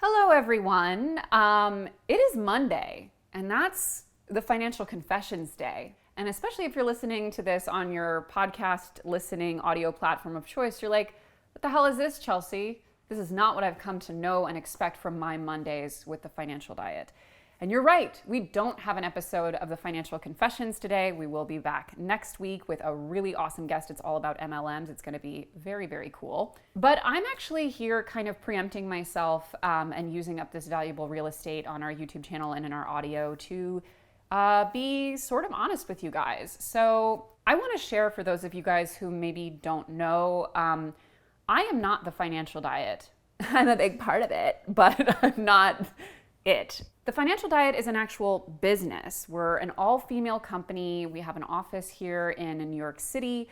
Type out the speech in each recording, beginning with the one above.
Hello, everyone. It is Monday, and that's the Financial Confessions Day. And especially if you're listening to this on your podcast listening audio platform of choice, you're like, what the hell is this, Chelsea? This is not what I've come to know and expect from my Mondays with the Financial Diet. And you're right, we don't have an episode of the Financial Confessions today. We will be back next week with a really awesome guest. It's all about MLMs. It's going to be very, very cool. But I'm actually here kind of preempting myself and using up this valuable real estate on our YouTube channel and in our audio to be sort of honest with you guys. So I want to share for those of you guys who maybe don't know, I am not the Financial Diet. I'm a big part of it, but I'm not it. The Financial Diet is an actual business. We're an all-female company. We have an office here in New York City.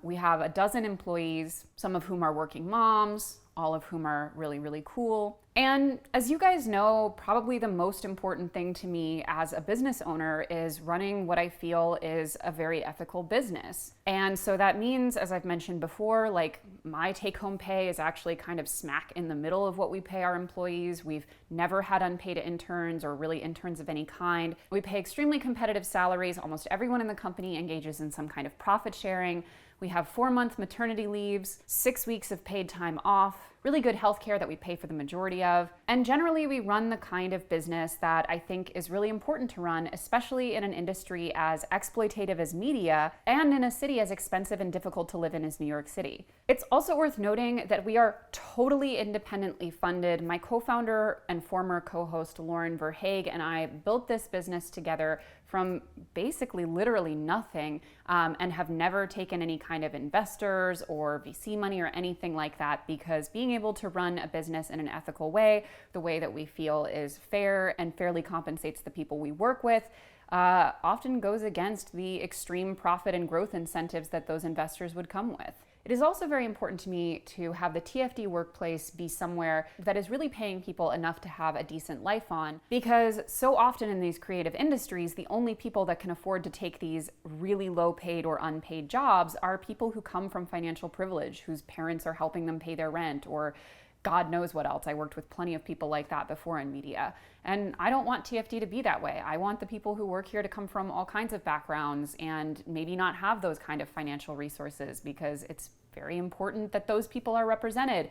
We have a dozen employees, some of whom are working moms, all of whom are really, really cool. And as you guys know, probably the most important thing to me as a business owner is running what I feel is a very ethical business. And so that means, as I've mentioned before, like my take-home pay is actually kind of smack in the middle of what we pay our employees. We've never had unpaid interns or really interns of any kind. We pay extremely competitive salaries. Almost everyone in the company engages in some kind of profit sharing. We have 4-month maternity leaves, 6 weeks of paid time off, really good healthcare that we pay for the majority of. And generally, we run the kind of business that I think is really important to run, especially in an industry as exploitative as media and in a city as expensive and difficult to live in as New York City. It's also worth noting that we are totally independently funded. My co-founder and former co-host Lauren Verhaeg and I built this business together from basically literally nothing and have never taken any kind of investors or VC money or anything like that, because being able to run a business in an ethical way, the way that we feel is fair and fairly compensates the people we work with, often goes against the extreme profit and growth incentives that those investors would come with. It is also very important to me to have the TFD workplace be somewhere that is really paying people enough to have a decent life on, because so often in these creative industries, the only people that can afford to take these really low paid or unpaid jobs are people who come from financial privilege, whose parents are helping them pay their rent, or God knows what else. I worked with plenty of people like that before in media. And I don't want TFD to be that way. I want the people who work here to come from all kinds of backgrounds and maybe not have those kind of financial resources, because it's very important that those people are represented.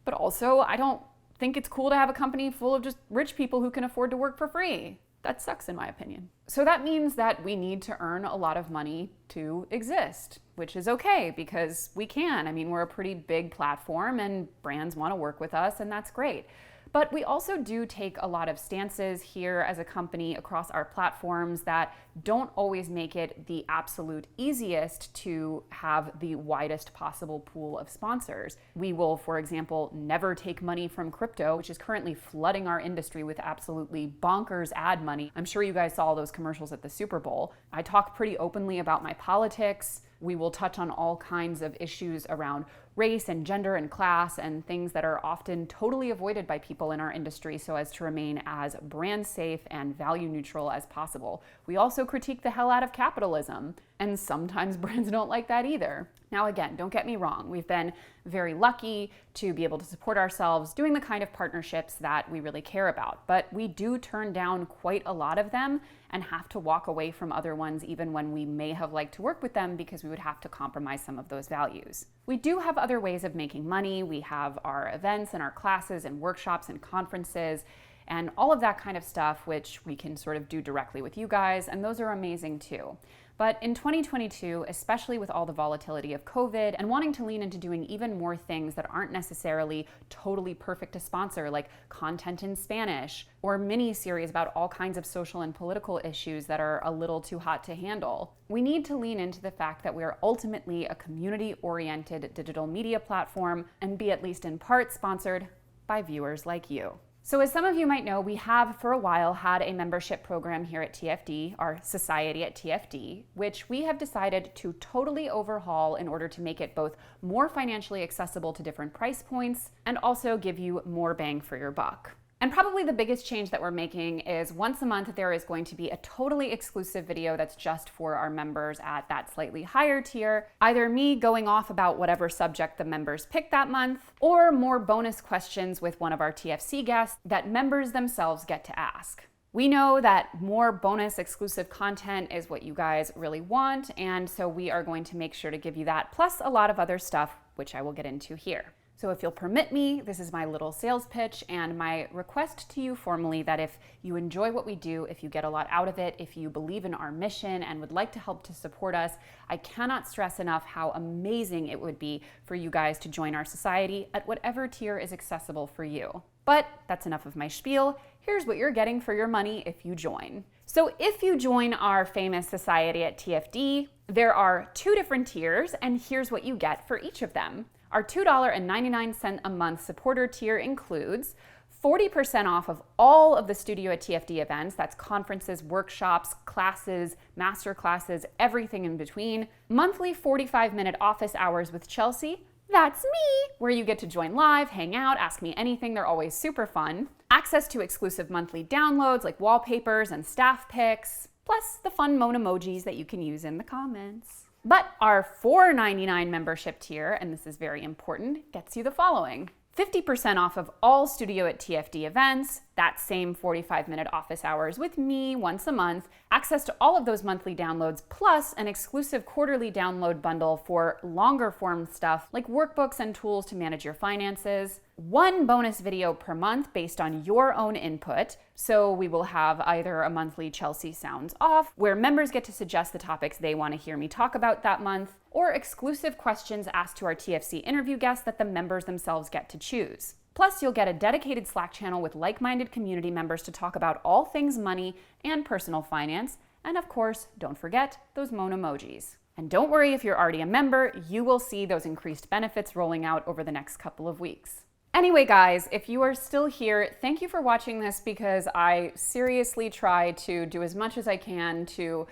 But also, I don't think it's cool to have a company full of just rich people who can afford to work for free. That sucks, in my opinion. So that means that we need to earn a lot of money to exist, which is okay because we can. I mean, we're a pretty big platform and brands want to work with us, and that's great. But we also do take a lot of stances here as a company across our platforms that don't always make it the absolute easiest to have the widest possible pool of sponsors. We will, for example, never take money from crypto, which is currently flooding our industry with absolutely bonkers ad money. I'm sure you guys saw those commercials at the Super Bowl. I talk pretty openly about my politics. We will touch on all kinds of issues around race and gender and class and things that are often totally avoided by people in our industry so as to remain as brand safe and value neutral as possible. We also critique the hell out of capitalism, and sometimes brands don't like that either. Now again, don't get me wrong, we've been very lucky to be able to support ourselves doing the kind of partnerships that we really care about, but we do turn down quite a lot of them and have to walk away from other ones even when we may have liked to work with them because we would have to compromise some of those values. We do have other ways of making money. We have our events and our classes and workshops and conferences and all of that kind of stuff, which we can sort of do directly with you guys, and those are amazing too. But in 2022, especially with all the volatility of COVID and wanting to lean into doing even more things that aren't necessarily totally perfect to sponsor, like content in Spanish or mini-series about all kinds of social and political issues that are a little too hot to handle, we need to lean into the fact that we are ultimately a community-oriented digital media platform and be at least in part sponsored by viewers like you. So as some of you might know, we have for a while had a membership program here at TFD, our society at TFD, which we have decided to totally overhaul in order to make it both more financially accessible to different price points and also give you more bang for your buck. And probably the biggest change that we're making is once a month, there is going to be a totally exclusive video that's just for our members at that slightly higher tier. Either me going off about whatever subject the members pick that month, or more bonus questions with one of our TFC guests that members themselves get to ask. We know that more bonus exclusive content is what you guys really want, and so we are going to make sure to give you that, plus a lot of other stuff, which I will get into here. So if you'll permit me, this is my little sales pitch and my request to you formally that if you enjoy what we do, if you get a lot out of it, if you believe in our mission and would like to help to support us, I cannot stress enough how amazing it would be for you guys to join our society at whatever tier is accessible for you. But that's enough of my spiel. Here's what you're getting for your money if you join. So if you join our famous society at TFD, there are 2 different tiers, and here's what you get for each of them. Our $2.99 a month supporter tier includes 40% off of all of the Studio at TFD events. That's conferences, workshops, classes, master classes, everything in between. Monthly 45-minute office hours with Chelsea. That's me, where you get to join live, hang out, ask me anything. They're always super fun. Access to exclusive monthly downloads like wallpapers and staff pics, plus the fun Monamojis that you can use in the comments. But our $4.99 membership tier, and this is very important, gets you the following. 50% off of all Studio at TFD events, that same 45-minute office hours with me once a month, access to all of those monthly downloads, plus an exclusive quarterly download bundle for longer form stuff like workbooks and tools to manage your finances, 1 bonus video per month based on your own input. So we will have either a monthly Chelsea Sounds Off, where members get to suggest the topics they want to hear me talk about that month, or exclusive questions asked to our TFC interview guests that the members themselves get to choose. Plus, you'll get a dedicated Slack channel with like-minded community members to talk about all things money and personal finance. And of course, don't forget those Monamojis. And don't worry if you're already a member, you will see those increased benefits rolling out over the next couple of weeks. Anyway, guys, if you are still here, thank you for watching this because I seriously try to do as much as I can to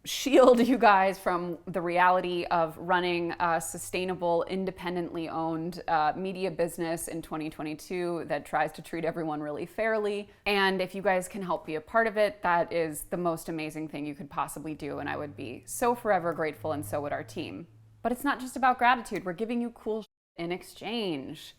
shield you guys from the reality of running a sustainable, independently owned media business in 2022 that tries to treat everyone really fairly. And if you guys can help be a part of it, that is the most amazing thing you could possibly do. And I would be so forever grateful, and so would our team. But it's not just about gratitude. We're giving you cool in exchange.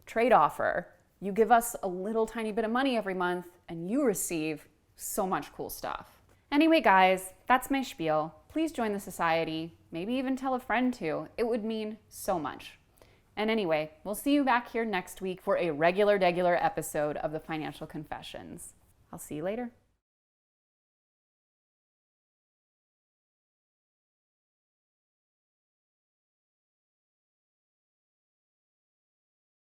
Trade offer. You give us a little tiny bit of money every month and you receive so much cool stuff. Anyway, guys, that's my spiel. Please join the society. Maybe even tell a friend too. It would mean so much. And anyway, we'll see you back here next week for a regular episode of the Financial Confessions. I'll see you later.